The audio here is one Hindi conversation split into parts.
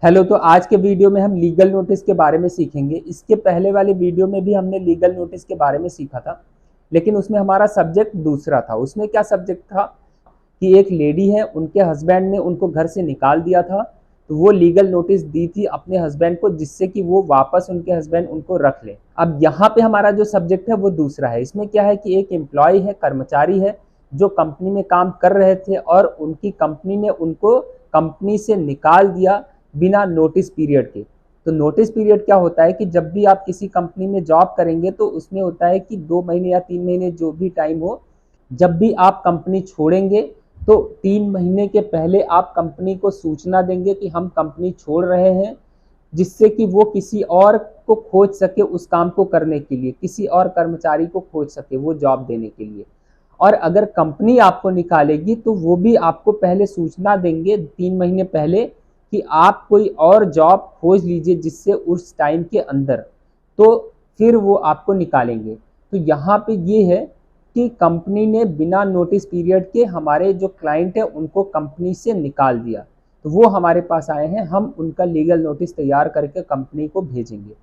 हेलो। तो आज के वीडियो में हम लीगल नोटिस के बारे में सीखेंगे। इसके पहले वाले वीडियो में भी हमने लीगल नोटिस के बारे में सीखा था, लेकिन उसमें हमारा सब्जेक्ट दूसरा था। उसमें क्या सब्जेक्ट था कि एक लेडी है, उनके हस्बैंड ने उनको घर से निकाल दिया था, तो वो लीगल नोटिस दी थी अपने हस्बैंड को, जिससे कि वो वापस उनके हस्बैंड उनको रख ले। अब यहाँ पे हमारा जो सब्जेक्ट है वो दूसरा है। इसमें क्या है कि एक एम्प्लॉय है, कर्मचारी है, जो कंपनी में काम कर रहे थे और उनकी कंपनी ने उनको कंपनी से निकाल दिया बिना नोटिस पीरियड के। तो नोटिस पीरियड क्या होता है कि जब भी आप किसी कंपनी में जॉब करेंगे तो उसमें होता है कि 2 महीने या 3 महीने जो भी टाइम हो, जब भी आप कंपनी छोड़ेंगे तो 3 महीने के पहले आप कंपनी को सूचना देंगे कि हम कंपनी छोड़ रहे हैं, जिससे कि वो किसी और को खोज सके उस काम को करने के लिए, किसी और कर्मचारी को खोज सके वो जॉब देने के लिए। और अगर कंपनी आपको निकालेगी तो वो भी आपको पहले सूचना देंगे 3 महीने पहले कि आप कोई और जॉब खोज लीजिए जिससे उस टाइम के अंदर, तो फिर वो आपको निकालेंगे। तो यहाँ पे ये है कि कंपनी ने बिना नोटिस पीरियड के हमारे जो क्लाइंट है उनको कंपनी से निकाल दिया, तो वो हमारे पास आए हैं, हम उनका लीगल नोटिस तैयार करके कंपनी को भेजेंगे।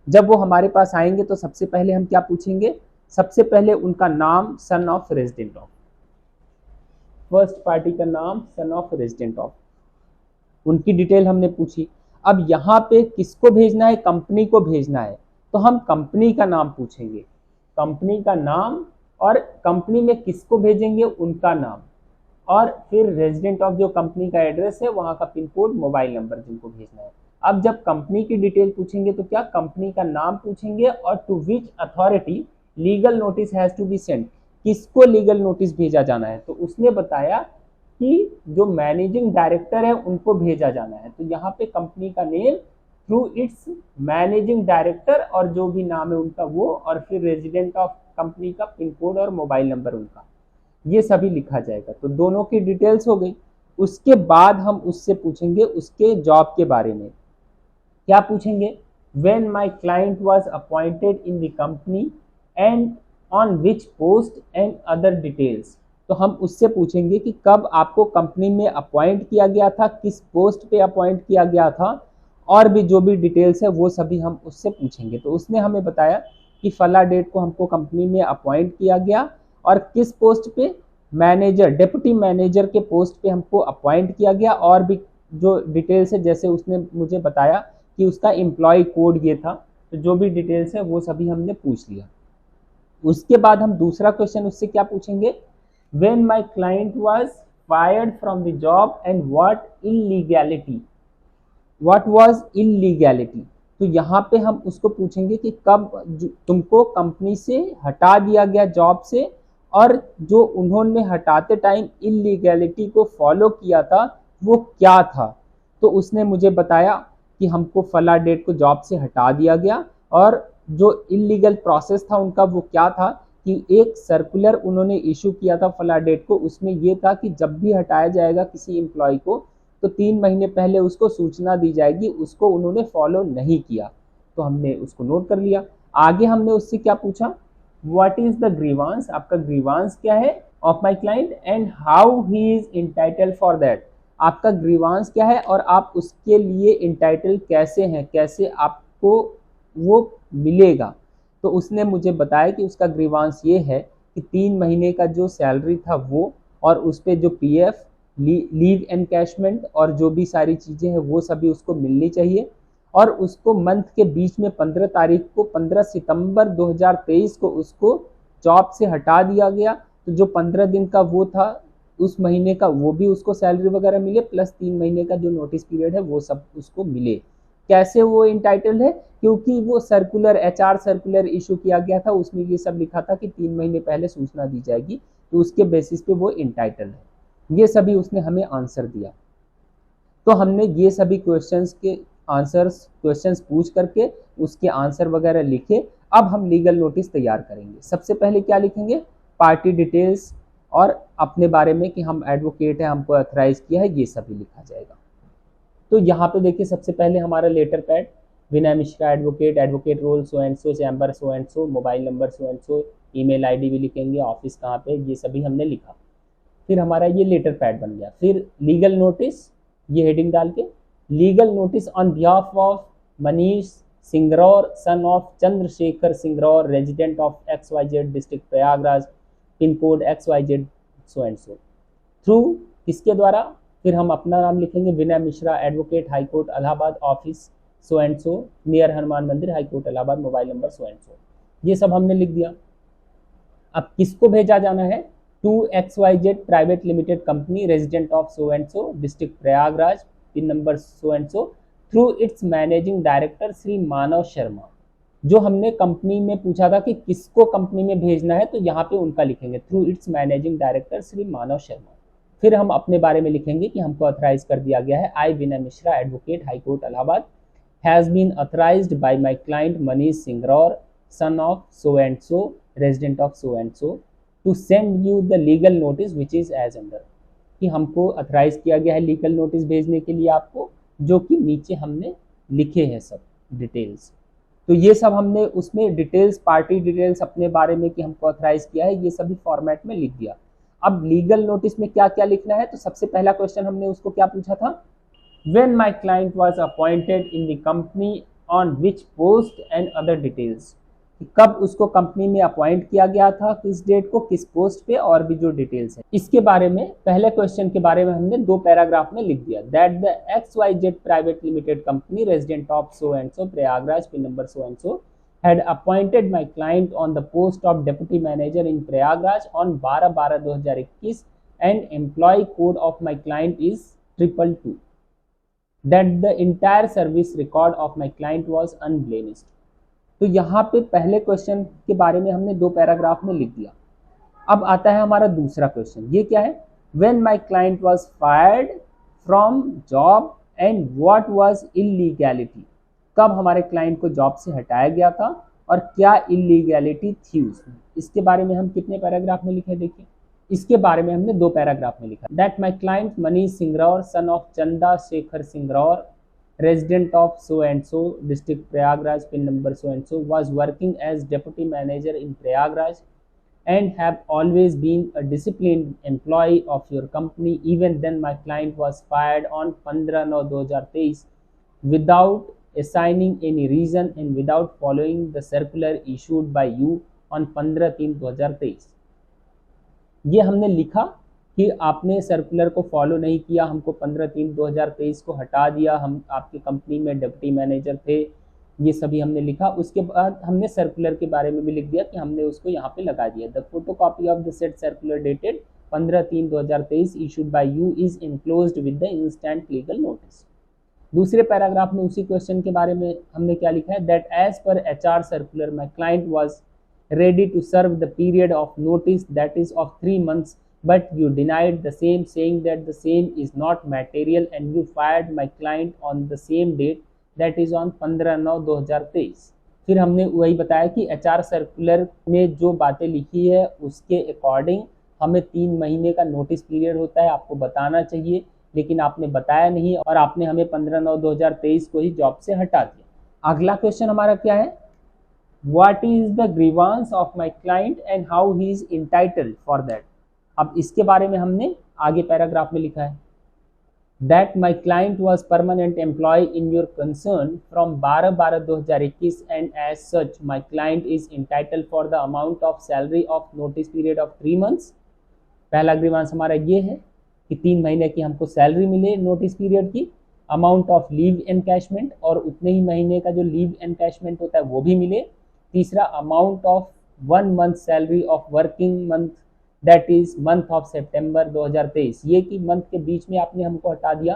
जब वो हमारे पास आएंगे तो सबसे पहले हम क्या पूछेंगे? सबसे पहले उनका नाम, son of resident of, first party का नाम, सन ऑफ रेजिडेंट ऑफ, उनकी डिटेल हमने पूछी। अब यहाँ पे किसको भेजना है? कंपनी को भेजना है, तो हम कंपनी का नाम पूछेंगे, कंपनी का नाम, और कंपनी में किसको भेजेंगे? उनका नाम, और फिर रेजिडेंट ऑफ जो कंपनी का एड्रेस है, वहाँ का पिन कोड, मोबाइल नंबर जिनको भेजना है। अब जब कंपनी की डिटेल पूछेंगे तो क्या कंपनी का नाम पूछेंगे और to which authority legal notice has to be sent, किसको लीगल नोटिस भेजा जाना है। तो उसने बताया कि जो मैनेजिंग डायरेक्टर है उनको भेजा जाना है। तो यहाँ पे कंपनी का name through its managing director, और जो भी नाम है उनका वो, और फिर रेजिडेंट ऑफ कंपनी का पिन कोड और मोबाइल नंबर उनका, ये सभी लिखा जाएगा। तो दोनों की डिटेल्स हो गई। उसके बाद हम उससे पूछेंगे उसके जॉब के बारे में। क्या पूछेंगे? When my client was appointed in the company and on which post and other details. तो हम उससे पूछेंगे कि कब आपको कंपनी में अपॉइंट किया गया था, किस पोस्ट पे अपॉइंट किया गया था, और भी जो भी डिटेल्स है वो सभी हम उससे पूछेंगे। तो उसने हमें बताया कि फला डेट को हमको कंपनी में अपॉइंट किया गया, और किस पोस्ट पे? मैनेजर, डेप्यूटी मैनेजर के पोस्ट पे हमको अपॉइंट किया गया। और भी जो डिटेल्स है, जैसे उसने मुझे बताया कि उसका एम्प्लॉय कोड ये था, तो जो भी डिटेल्स है वो सभी हमने पूछ लिया। उसके बाद हम दूसरा क्वेश्चन उससे क्या पूछेंगे? When my client was fired from the job and what was illegality. तो यहाँ पे हम उसको पूछेंगे कि कब तुमको कंपनी से हटा दिया गया जॉब से, और जो उन्होंने हटाते टाइम इलीगैलिटी को फॉलो किया था वो क्या था। तो उसने मुझे बताया कि हमको फला डेट को जॉब से हटा दिया गया, और जो इलीगल प्रोसेस था उनका वो क्या था कि एक सर्कुलर उन्होंने इशू किया था फला डेट को। उसमें ये था कि जब भी हटाया जाएगा किसी एम्प्लॉय को तो 3 महीने पहले उसको सूचना दी जाएगी। उसको उन्होंने फॉलो नहीं किया, तो हमने उसको नोट कर लिया। आगे हमने उससे क्या पूछा? व्हाट इज द ग्रीवांस, आपका ग्रीवांस क्या है of my client, and how he is entitled for that, आपका ग्रीवांस क्या है और आप उसके लिए इंटाइटल कैसे हैं, कैसे आपको वो मिलेगा। तो उसने मुझे बताया कि उसका ग्रीवांस ये है कि 3 महीने का जो सैलरी था वो, और उस पर जो पीएफ, लीव एनकैशमेंट और जो भी सारी चीज़ें हैं वो सभी उसको मिलनी चाहिए। और उसको मंथ के बीच में 15 तारीख को, 15 सितंबर 2023 को उसको जॉब से हटा दिया गया। तो जो 15 दिन का वो था उस महीने का, वो भी उसको सैलरी वगैरह मिले, प्लस 3 महीने का जो नोटिस पीरियड है वो सब उसको मिले। कैसे वो इंटाइटल्ड है? क्योंकि वो सर्कुलर, एचआर सर्कुलर इशू किया गया था, उसमें ये सब लिखा था कि 3 महीने पहले सूचना दी जाएगी, तो उसके बेसिस पे वो इंटाइटल्ड है। ये सभी उसने हमें आंसर दिया। तो हमने ये सभी क्वेश्चंस पूछ करके उसके आंसर वगैरह लिखे। अब हम लीगल नोटिस तैयार करेंगे। सबसे पहले क्या लिखेंगे? पार्टी डिटेल्स और अपने बारे में कि हम एडवोकेट हैं, हमको ऑथराइज किया है, ये सभी लिखा जाएगा। तो यहाँ पे देखिए सबसे पहले हमारा letter pad, Vinay Mishra advocate, advocate roll so and so, chamber so and so, mobile number so and so, email ID भी लिखेंगे, ऑफिस कहाँ पे, ये सभी हमने लिखा। फिर हमारा ये लेटर पैड बन गया। फिर लीगल नोटिस, ये हेडिंग डाल के legal notice on behalf of Manish Singraur son of Chandrashekhar Singraur resident of XYZ district Prayagraj pin code XYZ so and so. Through किसके द्वारा, फिर हम अपना नाम लिखेंगे, Vinay Mishra advocate high court Allahabad office so and so near Hanuman Mandir high court Allahabad mobile number so and so. ये सब हमने लिख दिया। अब किसको भेजा जाना है, to XYZ private limited company resident of so and so district Prayagraj pin number so and so through its managing director Shri Manav Sharma. जो हमने कंपनी में पूछा था कि किसको कंपनी में भेजना है, तो यहाँ पे उनका लिखेंगे, through its managing director Shri Manav Sharma. फिर हम अपने बारे में लिखेंगे कि हमको ऑथराइज कर दिया गया है, I Vinay Mishra advocate high court Allahabad has been authorized by my client Manish Singraur son of so and so resident of so and so to send you the legal notice which is as under, कि हमको ऑथराइज किया गया है लीगल नोटिस भेजने के लिए आपको, जो कि नीचे हमने लिखे हैं सब डिटेल्स। तो ये सब हमने उसमें डिटेल्स, पार्टी डिटेल्स अपने बारे में कि हमको ऑथराइज किया है, ये सभी फॉर्मेट में लिख दिया। अब लीगल नोटिस में क्या क्या लिखना है, तो सबसे पहला क्वेश्चन हमने उसको क्या पूछा था, when my client was appointed in the company on which post and other details, कब उसको कंपनी में अपॉइंट किया गया था, किस डेट को, किस पोस्ट पे, और भी जो डिटेल्स है इसके बारे में पहले क्वेश्चन के बारे में हमने 2 पैराग्राफ में लिख दिया, that the XYZ private limited company resident of so and so Prayagraj pin number so and so had appointed my client on the post of deputy manager in Prayagraj on 12/12/2021 and employee code of my client is 222, that the entire service record of my client was unblemished। तो यहाँ पे पहले क्वेश्चन के बारे में हमने 2 पैराग्राफ में लिख दिया। अब आता है हमारा दूसरा क्वेश्चन, ये क्या है, when my client was fired from job and what was illegality, कब हमारे क्लाइंट को जॉब से हटाया गया था और क्या इलीगैलिटी थी उसमें, इसके बारे में हम कितने पैराग्राफ में लिखे, देखिए इसके बारे में हमने 2 पैराग्राफ में लिखा, that my client Manish Singraur son of Chanda Shekhar Singraur resident of so and so district Prayagraj pin number so and so was working as deputy manager in Prayagraj and have always been a disciplined employee of your company, even then my client was fired on 15/9/2023 without assigning any reason and without following the circular issued by you on 15/3/2023। ये हमने लिखा कि आपने सर्कुलर को फॉलो नहीं किया, हमको 15/3/2023 को हटा दिया, हम आपकी कंपनी में डिप्टी मैनेजर थे, ये सभी हमने लिखा। उसके बाद हमने सर्कुलर के बारे में भी लिख दिया कि हमने उसको यहाँ पे लगा दिया, the photo copy of the set circular dated 15/3/2023 issued by you is enclosed with the instant legal notice. दूसरे पैराग्राफ में उसी क्वेश्चन के बारे में हमने क्या लिखा है, that as per HR circular my client was ready to serve the period of notice that is of 3 months, but you denied the same, saying that the same is not material and you fired my client on the same date, that is on 15/9/2023। फिर हमने वही बताया कि HR सर्कुलर में जो बातें लिखी है उसके अकॉर्डिंग हमें 3 महीने का नोटिस पीरियड होता है, आपको बताना चाहिए, लेकिन आपने बताया नहीं और आपने हमें 15/9/2023 को ही जॉब से हटा दिया। अगला क्वेश्चन हमारा क्या है, What is the grievance of my client and how he is entitled for that। अब इसके बारे में हमने आगे पैराग्राफ में लिखा है, that my client was permanent employee in your concern from 12/12/2021 and as such my client is entitled for the amount of salary of notice period of 3 months। पहला ग्रीवांस हमारा ये है कि 3 महीने की हमको सैलरी मिले नोटिस पीरियड की, अमाउंट ऑफ लीव एनकैशमेंट और उतने ही महीने का जो लीव एनकैशमेंट होता है वो भी मिले। तीसरा, amount of 1 month salary of working month that is month of September 2023, ये कि मंथ के बीच में आपने हमको हटा दिया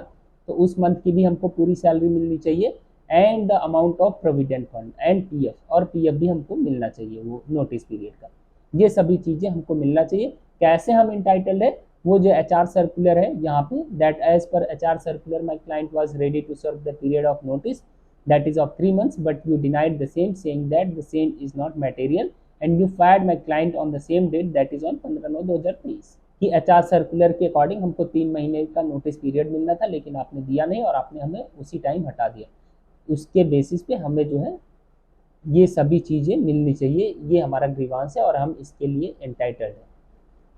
तो उस मंथ की भी हमको पूरी सैलरी मिलनी चाहिए, and the amount of provident fund and PF, और PF भी हमको मिलना चाहिए वो नोटिस पीरियड का, ये सभी चीज़ें हमको मिलना चाहिए। कैसे हम इंटाइटल्ड है, वो जो HR सर्कुलर है यहाँ पे, that as per HR circular my client was ready to serve the period of notice that is of 3 months, but you denied the same, saying that the same is not material and you fired my client on the same date, that is on 15/9/2023। कि HR सर्कुलर के अकॉर्डिंग हमको 3 महीने का नोटिस पीरियड मिलना था, लेकिन आपने दिया नहीं और आपने हमें उसी टाइम हटा दिया, उसके बेसिस पे हमें जो है ये सभी चीज़ें मिलनी चाहिए, ये हमारा ग्रीवांस है और हम इसके लिए एंटाइटल्ड है।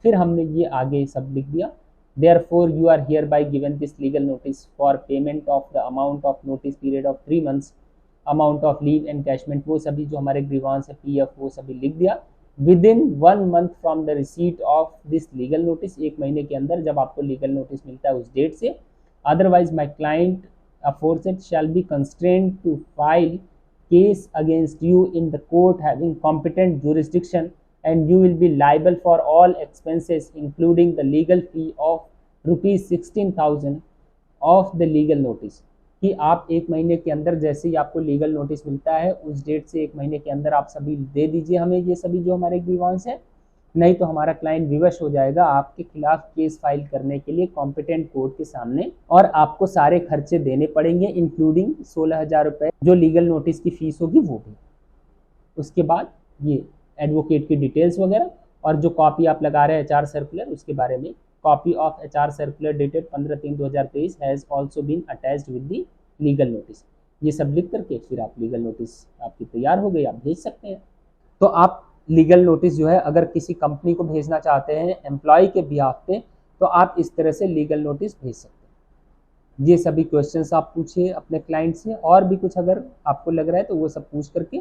फिर हमने ये आगे सब लिख दिया, Therefore, you are hereby given this legal notice for payment of the amount of notice period of 3 months, amount of leave encashment, वो सभी जो हमारे ग्रीवांस है, PF, वो सभी लिख दिया। Within 1 month from the receipt of this legal notice, 1 महीने के अंदर जब आपको लीगल नोटिस मिलता है उस डेट से। Otherwise my client aforesaid shall be constrained to file case against you in the court having competent jurisdiction, and you will be liable for all expenses including the legal fee of rupees 16,000 of the legal notice। कि आप 1 महीने के अंदर जैसे ही आपको लीगल नोटिस मिलता है उस डेट से 1 महीने के अंदर आप सभी दे दीजिए हमें ये सभी जो हमारे ग्रीवांस है, नहीं तो हमारा क्लाइंट विवश हो जाएगा आपके खिलाफ केस फाइल करने के लिए कॉम्पिटेंट कोर्ट के सामने, और आपको सारे खर्चे देने पड़ेंगे इंक्लूडिंग 16,000 रुपये जो लीगल नोटिस की फीस होगी वो भी। उसके बाद ये एडवोकेट की डिटेल्स वगैरह, और जो कॉपी आप लगा रहे हैं HR सर्कुलर उसके बारे में, copy of HR circular dated 15/3/2023 has also been attached with the legal notice. ये सब लिख करके फिर आप लीगल नोटिस आपकी तैयार हो गई, आप भेज सकते हैं। तो आप लीगल नोटिस जो है अगर किसी कंपनी को भेजना चाहते हैं एम्प्लॉय के बिहाफ पे, तो आप इस तरह से लीगल नोटिस भेज सकते हैं। ये सभी क्वेश्चंस आप पूछिए अपने क्लाइंट से, और भी कुछ अगर आपको लग रहा है तो वो सब पूछ करके।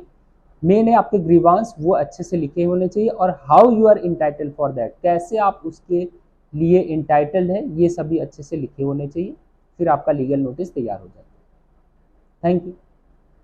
मेन है आपके ग्रीवांस वो अच्छे से लिखे होने चाहिए, और how you are entitled for that, कैसे आप उसके लिए इंटाइटल्ड है, ये सभी अच्छे से लिखे होने चाहिए। फिर आपका लीगल नोटिस तैयार हो जाता है। Thank you.